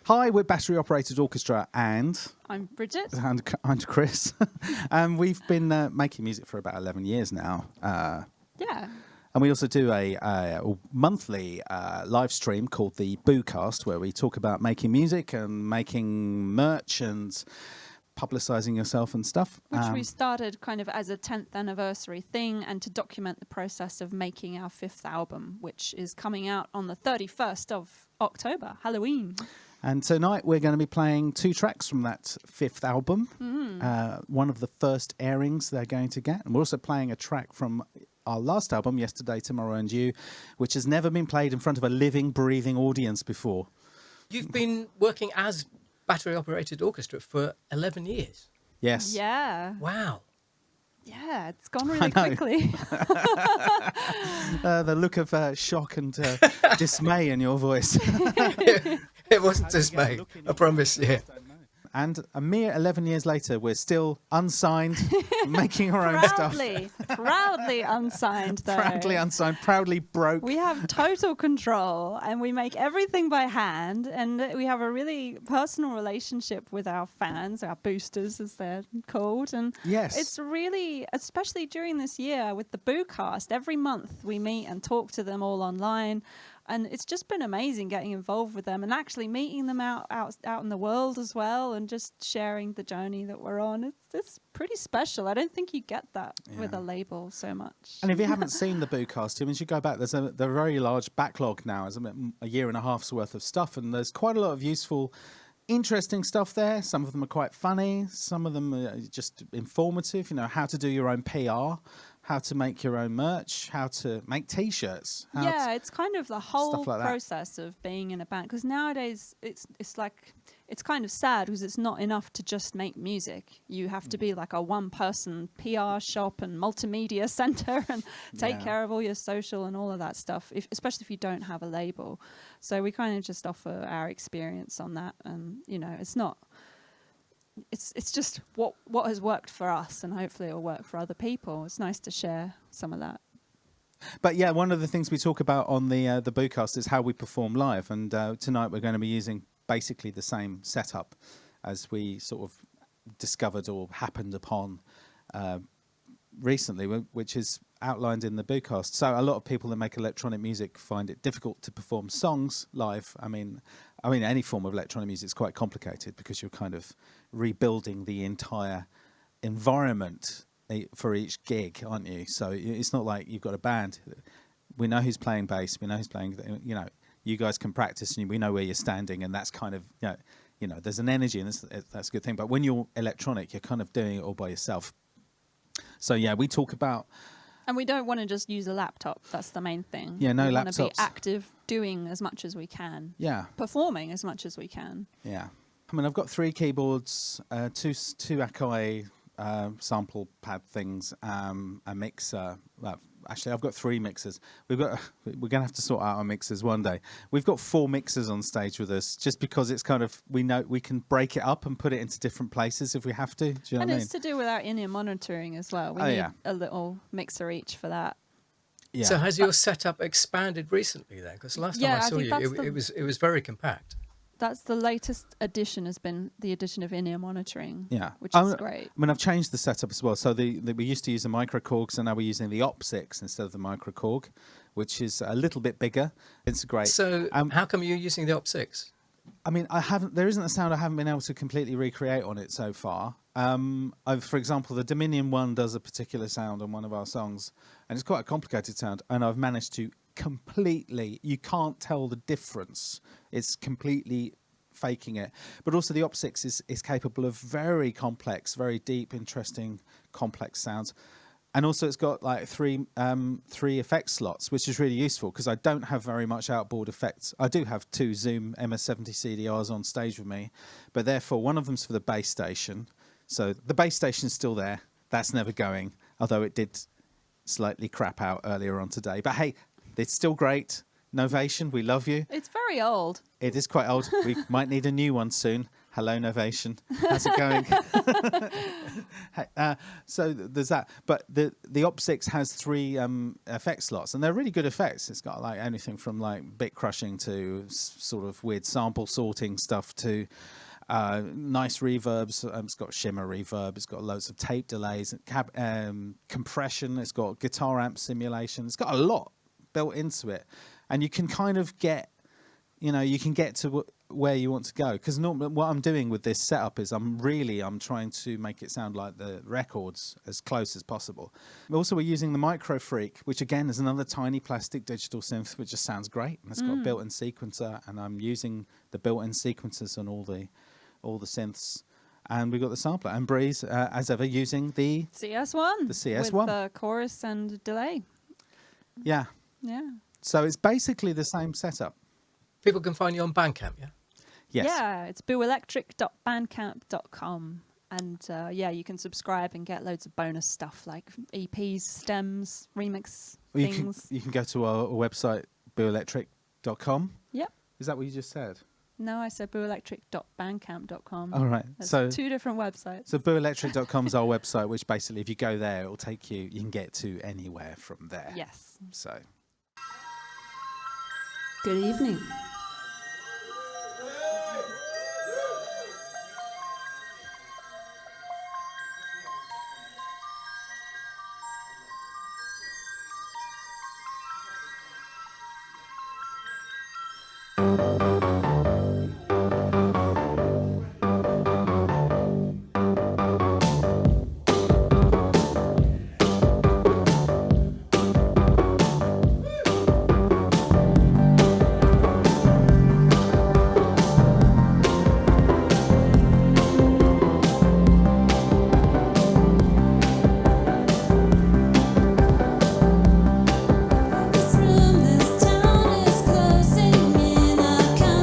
Hi, we're Battery Operated Orchestra, and I'm Bridget. And I'm Chris. And we've been making music for about 11 years now. Yeah. And we also do a monthly live stream called the Boocast, where we talk about making music and making merch and publicising yourself and stuff. Which we started kind of as a 10th anniversary thing and to document the process of making our 5th album, which is coming out on the 31st of October, Halloween. And tonight we're going to be playing 2 tracks from that 5th album, one of the first airings they're going to get. And we're also playing a track from our last album, Yesterday, Tomorrow and You, which has never been played in front of a living, breathing audience before. You've been working as Battery Operated Orchestra for 11 years. Yes. Yeah. Wow. Yeah, it's gone really quickly. The look of shock and dismay in your voice. It wasn't dismay, I promise you. And a mere 11 years later, we're still unsigned, making our own stuff. Proudly unsigned, though. Proudly unsigned, proudly broke. We have total control, and we make everything by hand, and we have a really personal relationship with our fans, our boosters, as they're called. And yes, it's really, especially during this year with the Boocast, every month we meet and talk to them all online. And it's just been amazing getting involved with them and actually meeting them out in the world as well, and just sharing the journey that we're on. It's pretty special. I don't think you get that with a label so much. And if you haven't seen the Boocast, you should go back. There's a very large backlog now, as a year and a half's worth of stuff, and there's quite a lot of useful, interesting stuff there. Some of them are quite funny. Some of them are just informative. How to do your own PR. How to make your own merch, how to make T-shirts. It's kind of the whole like process of being in a band. Because nowadays it's kind of sad because it's not enough to just make music. You have to be like a one-person PR shop and multimedia center and take care of all your social and all of that stuff, especially if you don't have a label. So we kind of just offer our experience on that. And, it's not... It's just what has worked for us, and hopefully it'll work for other people. It's nice to share some of that. But yeah, one of the things we talk about on the Boocast is how we perform live, and tonight we're going to be using basically the same setup as we sort of discovered or happened upon recently, which is outlined in the Boocast. So a lot of people that make electronic music find it difficult to perform songs live. I mean, any form of electronic music is quite complicated because you're kind of rebuilding the entire environment for each gig, aren't you? So it's not like you've got a band. We know who's playing bass. We know who's playing. You guys can practice, and we know where you're standing, and that's kind of there's an energy, and that's a good thing. But when you're electronic, you're kind of doing it all by yourself. So yeah, we talk about. And we don't want to just use a laptop. That's the main thing. Yeah, no laptops. We want to be active, doing as much as we can. Yeah. Performing as much as we can. Yeah. I've got 3 keyboards, two Akai sample pad things, a mixer. Well, actually, I've got 3 mixers. We're going to have to sort out our mixers one day. We've got 4 mixers on stage with us, just because it's kind of, we know we can break it up and put it into different places if we have to. Do you know what I mean? And it's to do with our in-ear monitoring as well. We need a little mixer each for that. Yeah. So has your setup expanded recently then? Because last time I saw you, it was very compact. That's the latest addition, has been the addition of in-ear monitoring, which is great. I've changed the setup as well. So we used to use the microcorg, so now we're using the OP6 instead of the microcorg, which is a little bit bigger. It's great. So how come you're using the OP6? There isn't a sound I haven't been able to completely recreate on it so far. For example, the Dominion one does a particular sound on one of our songs, and it's quite a complicated sound, and I've managed to completely, you can't tell the difference. It's completely faking it. But also the OP6 is capable of very complex, very deep, interesting complex sounds. And also it's got like three effect slots, which is really useful because I don't have very much outboard effects. I do have 2 Zoom MS-70 CDRs on stage with me, but therefore one of them's for the bass station. So the bass station's still there. That's never going, although it did slightly crap out earlier on today. But hey, it's still great. Novation, we love you. It's very old. It is quite old. We might need a new one soon. Hello, Novation. How's it going? So there's that. But the Op6 has 3 effect slots, and they're really good effects. It's got like anything from like bit crushing to sort of weird sample sorting stuff to nice reverbs. It's got shimmer reverb. It's got loads of tape delays, compression. It's got guitar amp simulation. It's got a lot built into it, and you can kind of get, you can get to where you want to go. Because normally what I'm doing with this setup is I'm trying to make it sound like the records as close as possible. Also, we're using the Micro Freak, which again is another tiny plastic digital synth, which just sounds great. And it's got a built-in sequencer, and I'm using the built-in sequencers on all the synths. And we've got the sampler. And Breeze, as ever, using the CS1. The CS1. With the chorus and delay. Yeah. Yeah. So it's basically the same setup. People can find you on Bandcamp, yeah? Yes. Yeah, it's booelectric.bandcamp.com. And you can subscribe and get loads of bonus stuff like EPs, stems, remix things. You can go to our website, booelectric.com. Yep. Is that what you just said? No, I said booelectric.bandcamp.com. All right. There's So 2 different websites. So booelectric.com is our website, which basically if you go there, it will take you can get to anywhere from there. Yes. So Good evening. This room, this town is closing in. I can't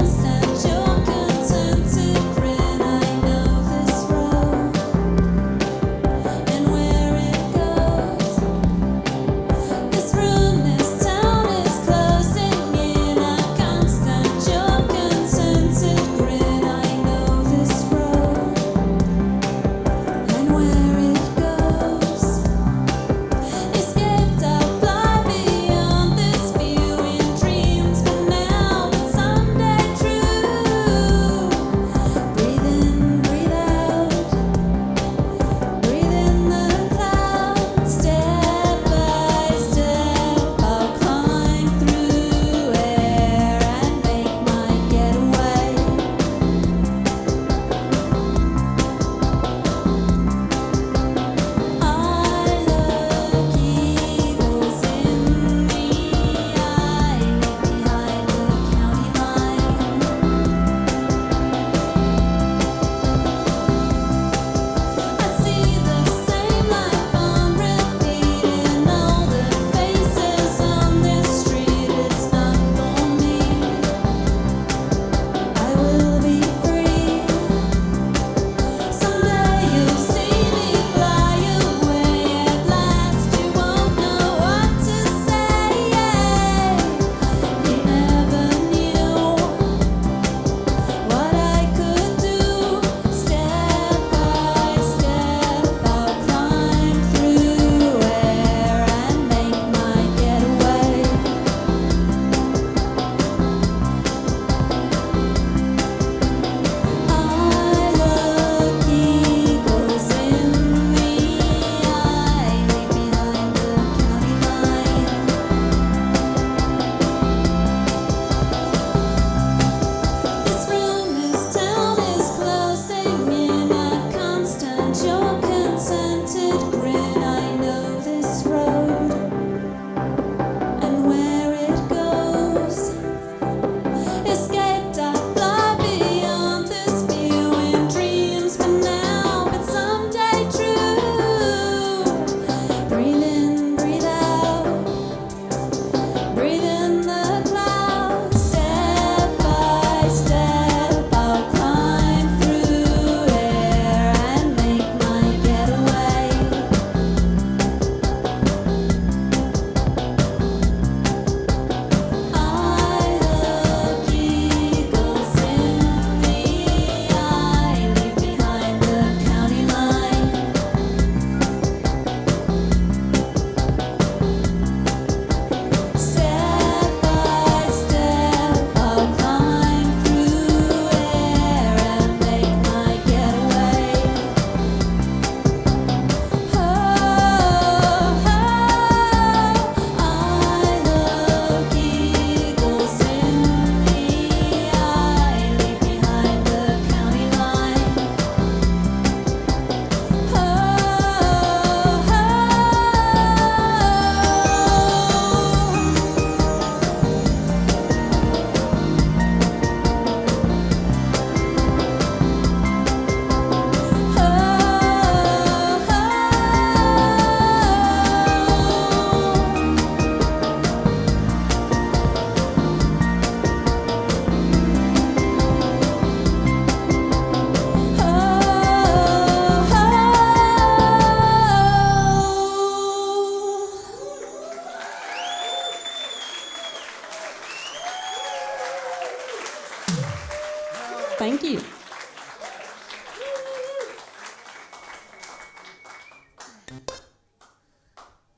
Thank you.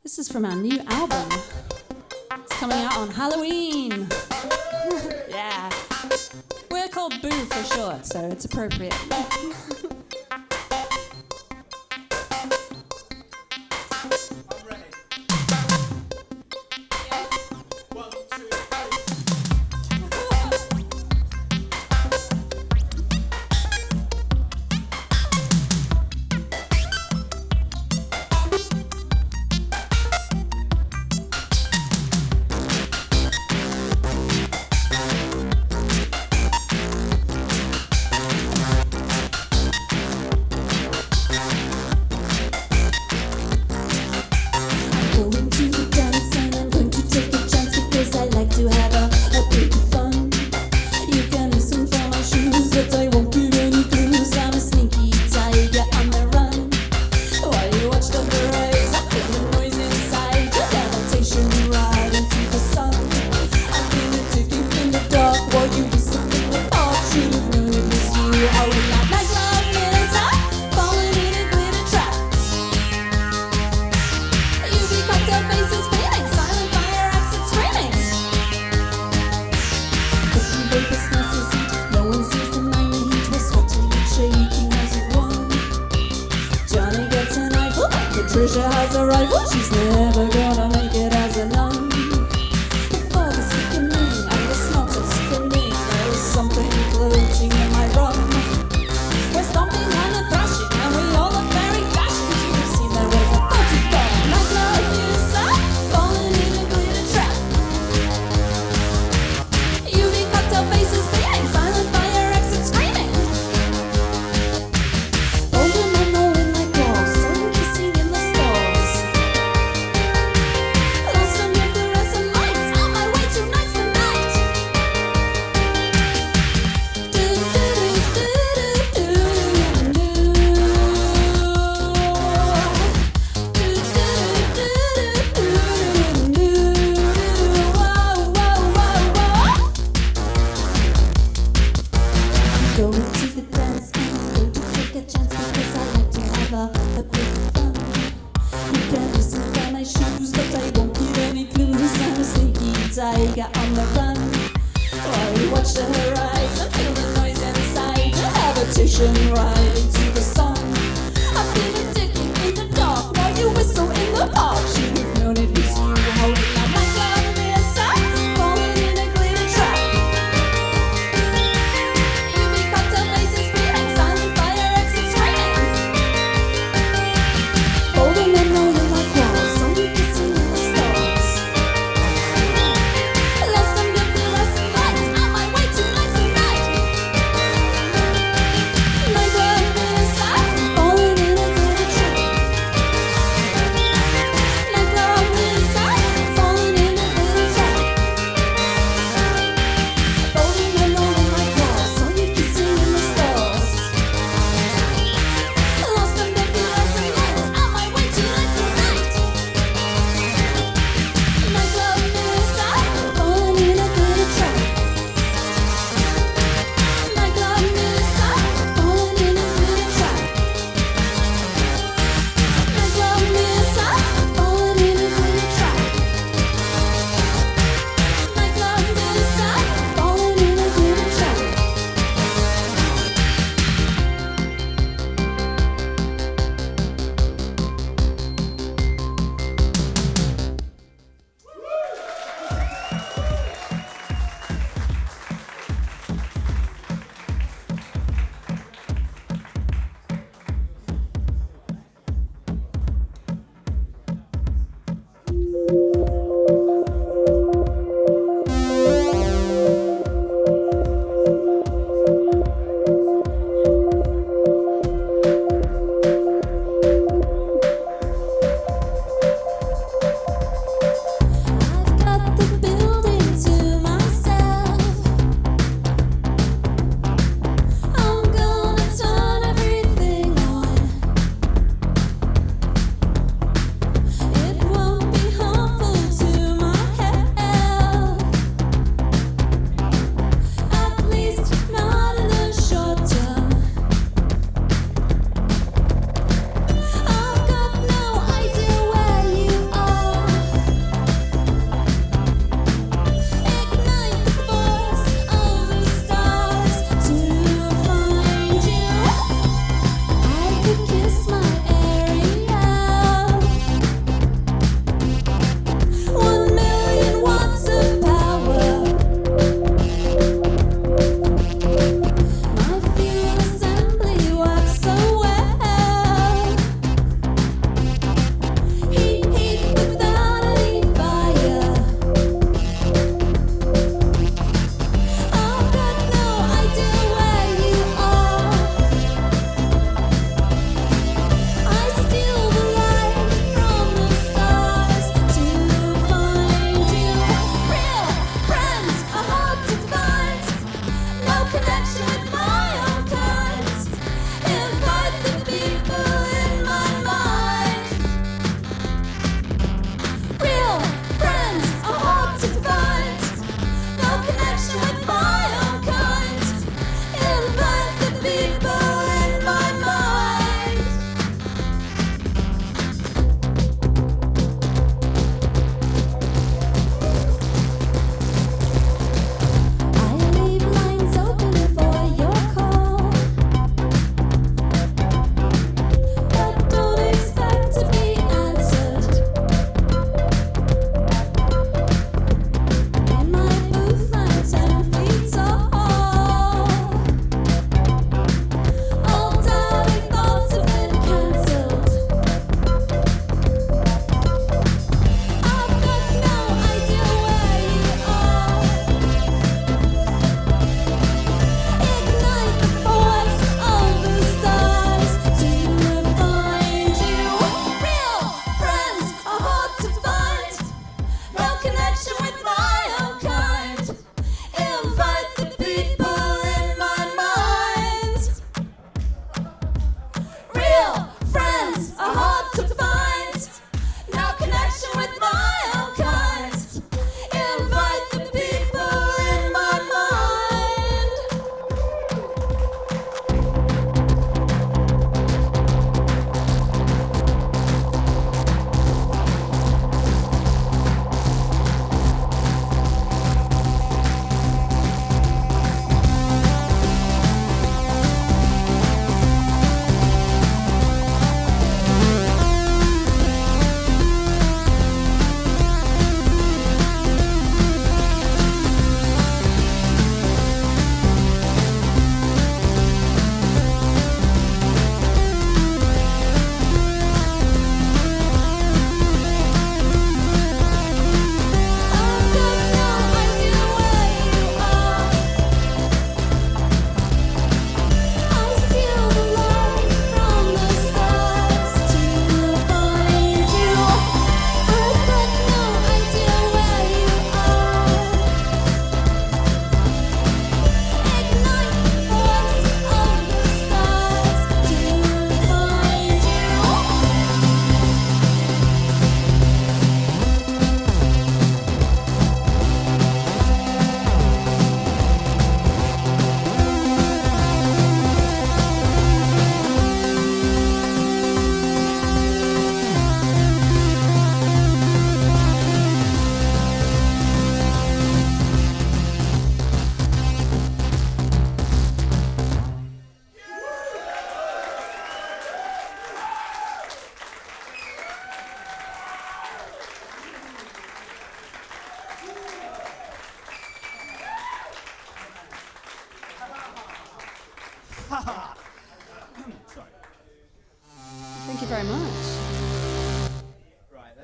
This is from our new album. It's coming out on Halloween. Yeah. We're called Boo for short, so it's appropriate. Trisha has a rifle, she's never gonna make it as a nun. Before the sickening and the smoke of screaming, there is something floating in my rum. We're stomping and a thrashing, and we all look very dashing. You've seen there was a 44 nightclub user falling in a glitter trap. UV cocktail faces bleeding, silent fire exit screaming. Older men know in my claws, so we can see in the stars. Lost under fluorescent lights, on my way to nights tonight. Do do do do do do. Do do do do do. Whoa whoa whoa whoa. Go to the dance and go to take a chance because I like to have a bit of fun. You can listen by my shoes, but I won't give any clues. I'm a sneaky tiger on the run. While we watch the horizon, feel the noise inside. The habitation right into the sun. I feel it ticking in the dark while you whistle in the park. Should have known it was you holding out my glove falling in a glitter trap. UV cocktail faces bleeding, silent fire exit screaming. Older men know in my claws, so we can see in the stars. Lost under fluorescent lights, on my way to nights tonight. My blood is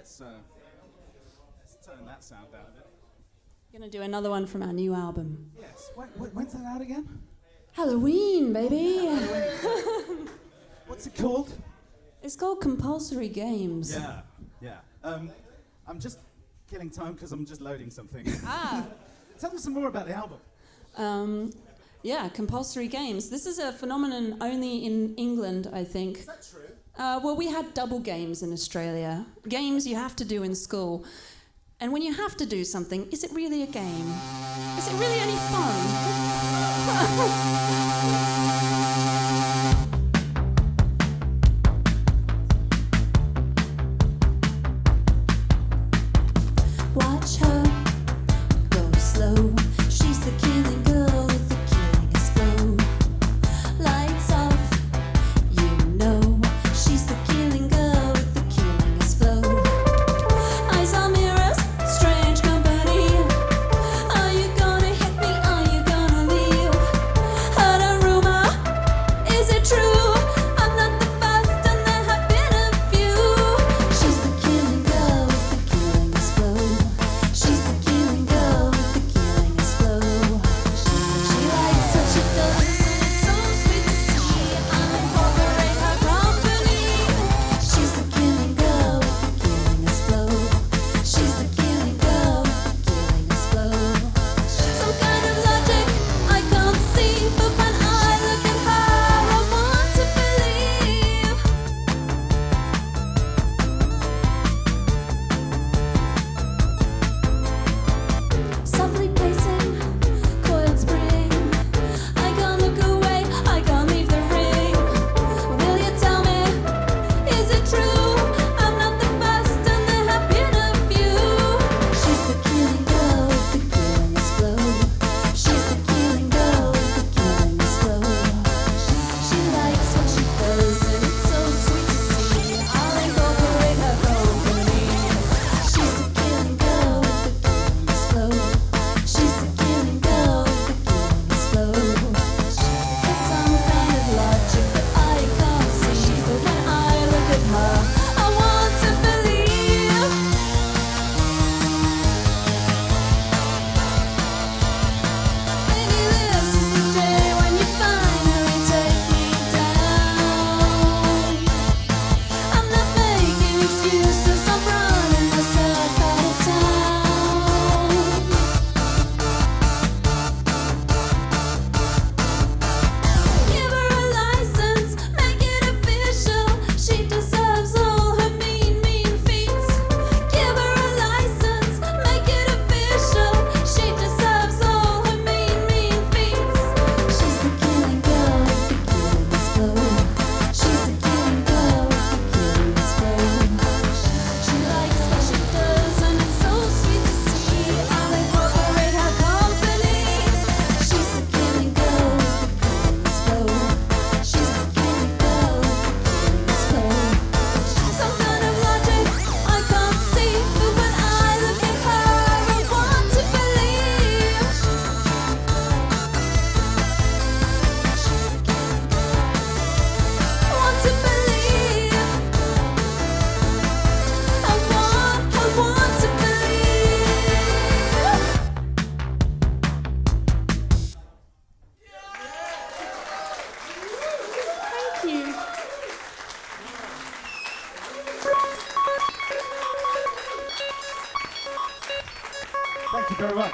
let's turn that sound down a bit. Gonna do another one from our new album. Yes. When's that out again? Halloween, baby. What's it called? It's called Compulsory Games. Yeah. I'm just killing time because I'm just loading something. Ah. Tell me some more about the album. Yeah, Compulsory Games. This is a phenomenon only in England, I think. Is that true? Well, we had double games in Australia. Games you have to do in school. And when you have to do something, is it really a game? Is it really any fun? Watch her go slow. She's the killing girl with the killingest flow. Lights off, you know. She's the killing girl with the killingest flow. Eyes on mirrors, strange company. Are you gonna hit me? Are you gonna leave? Heard a rumor, is it true? I'm not the first and there have been a few. She's the killing girl with the killingest flow. She's the killing girl with the killingest flow. She likes what she does and it's so sweet to see. I'll incorporate her company. She's the killing girl with the killingest flow. She's the killing girl with the killingest flow. Some kind of logic I can't see, but when I look at her, I want to believe. Softly pacing, coiled spring. I can't look away, I can't leave the ring. Will you tell me, is it true? I'm not the first and there have been a few. She's the killing girl with the killingest flow. She's the killing girl with the killingest flow. She likes what she does and it's so sweet to see. I'll incorporate her company. She's the killing girl with the killingest flow. She's the killing girl with the killingest flow. It's some kind of logic that I can't see, but when I look at her, I want to believe. Maybe this is the day when you finally take me down. I'm not making excuses, I'm running myself out of town. Give her a license, make it official. She deserves all her mean feats. Give her a license, make it official. She deserves all her mean feats. She's the killing girl with the killingest flow. She's the killing girl with the killingest flow. She likes what she does and it's so sweet to see. I'll incorporate her company. She's the killing girl with the killingest flow. She's the killing girl with the killingest flow. Some kind of logic I can't see, but when I look at her, I want to believe. Want to believe. I want to believe. Thank you. Thank you very much.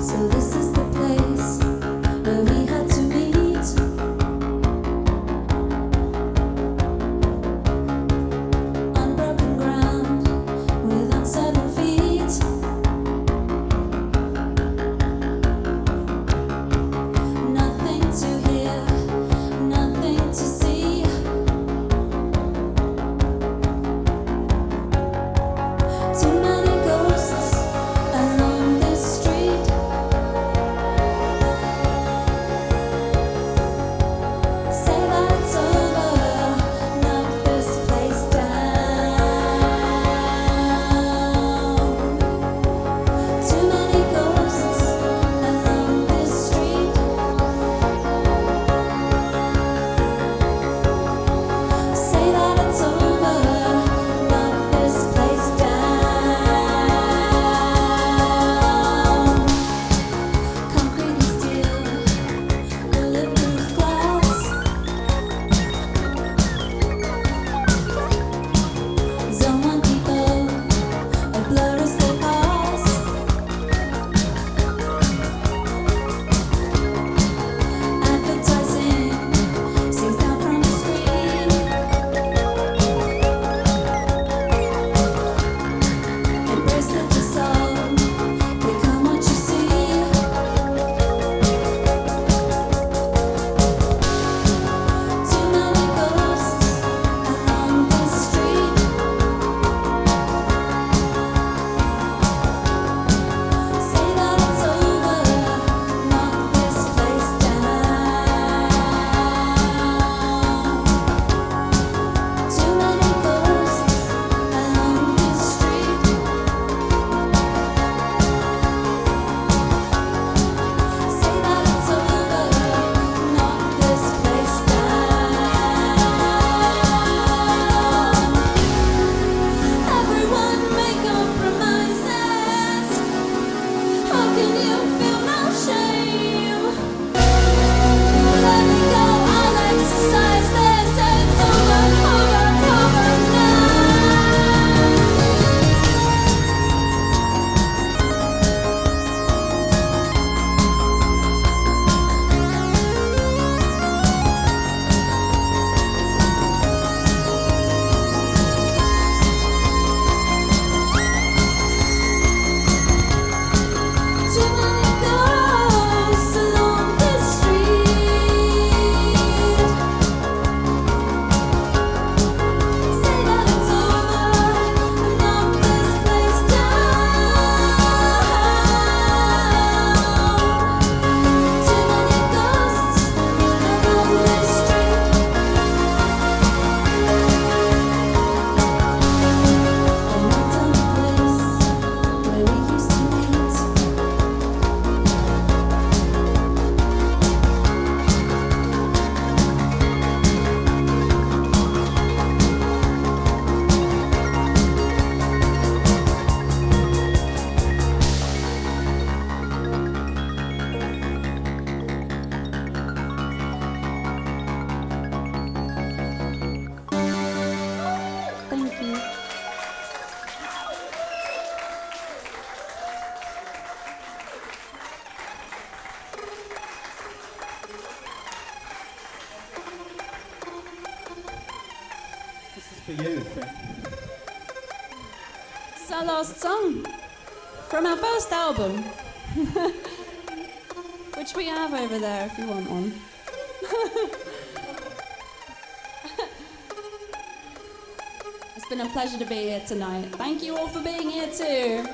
So this is the place where we had to meet. for you. This is our last song from our first album, which we have over there if you want one. It's been a pleasure to be here tonight. Thank you all for being here too.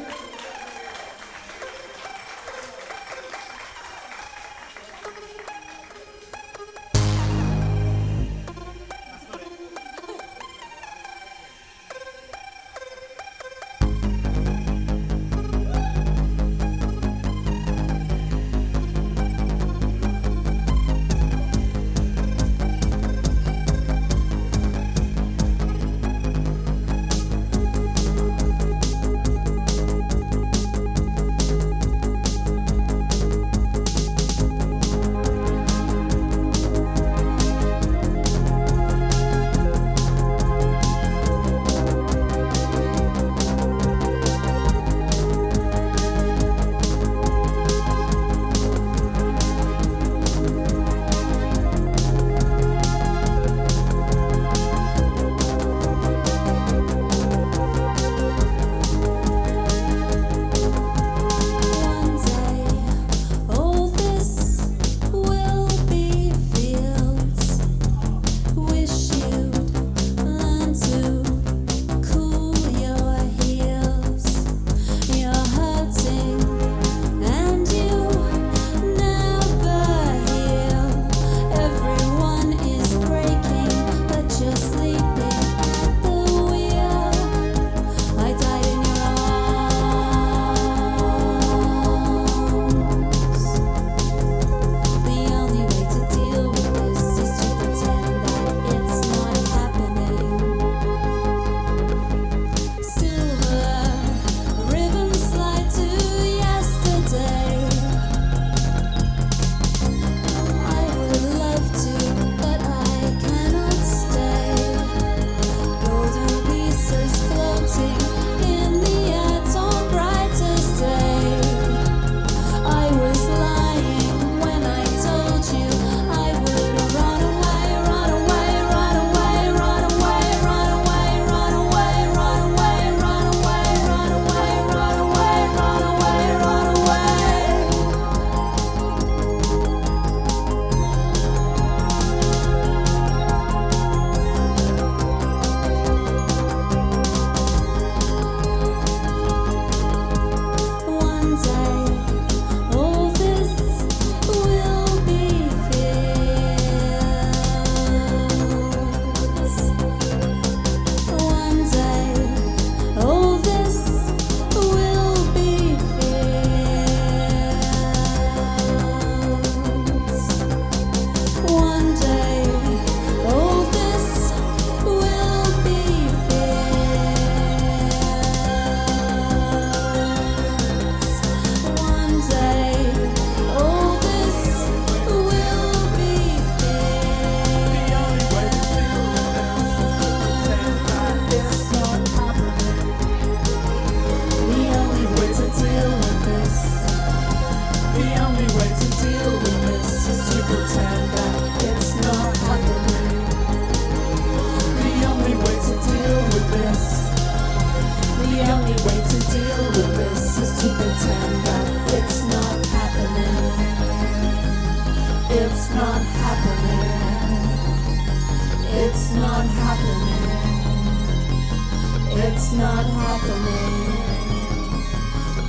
It's not happening.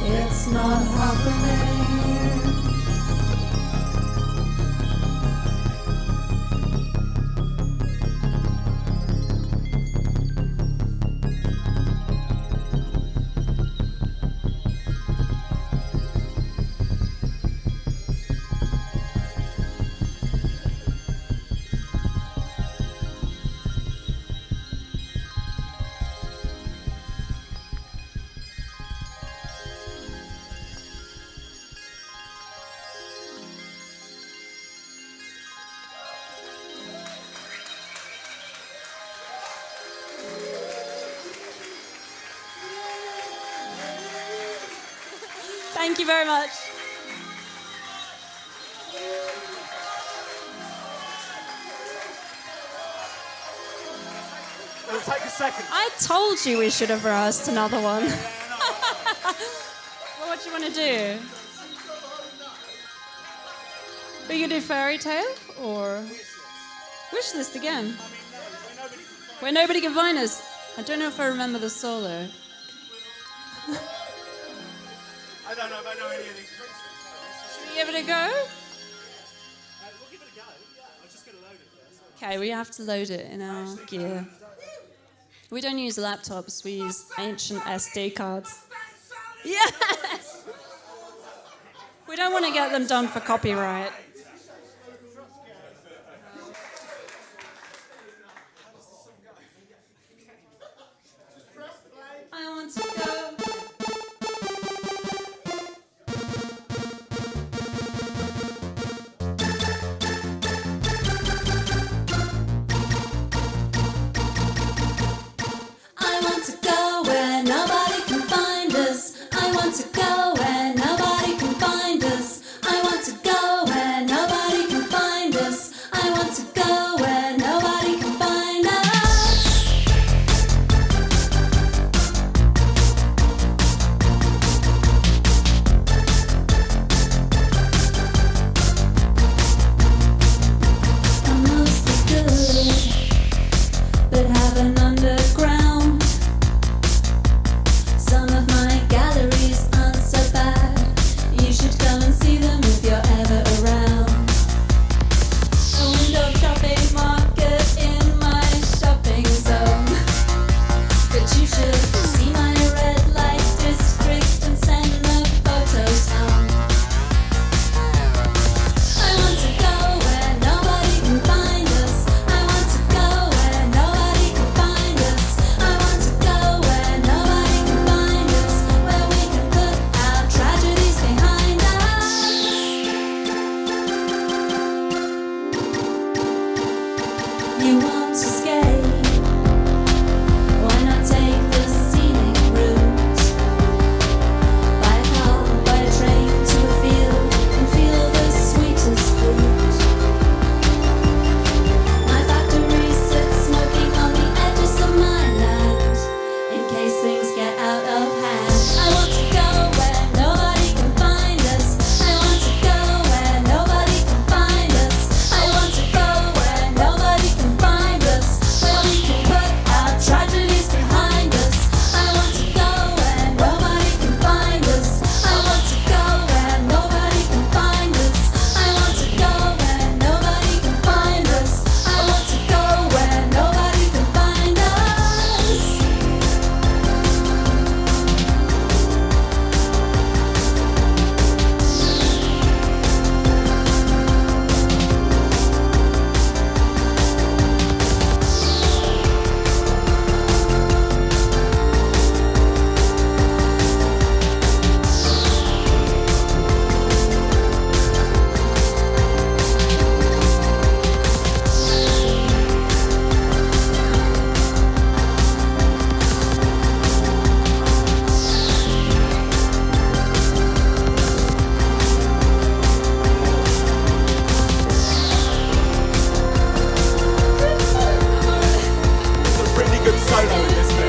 It's not happening. Thank you very much. it'll take a second. I told you we should have rehearsed another one. Well, what do you want to do? Are you going to do Fairy Tale or Wish List again? Where nobody can find us. I don't know if I remember the solo. I don't know if I know any of these tricks. Should we give it a go? We'll give it a go. Yeah, I'm just going to load it first. Okay, we have to load it in our gear. We don't use laptops, we use ancient SD cards. Yes! We don't want to get them done for copyright. I want to go. I want to go where nobody can find us. I want to go where nobody can find us. I want to go where nobody can find us. I want to go where nobody can find us. I'm mostly good, but have an underground. Some of my galleries aren't so bad. You should come and see them if you're ever around. A window shopping market in my shopping zone. But you should see my red light district and send the photos home. I want to go where nobody can find us. I want to go where nobody can find us. I want to go where nobody can find us. Where we can put our tragedies behind us. You want to skate? Why not take the scenic route? By a car, by a train to a field and feel the sweetest fruit. My factory sits smoking on the edges of my land in case things get out of hand. I want to go where nobody can find us. I want to go where nobody can find us. I want to go where nobody can find us. Where we can put our tragedies behind us. I want to go where nobody can find us. I want to go where nobody can find us. I want to go where nobody can find us. I want to go where nobody can find us. It's a really good solo in this bit.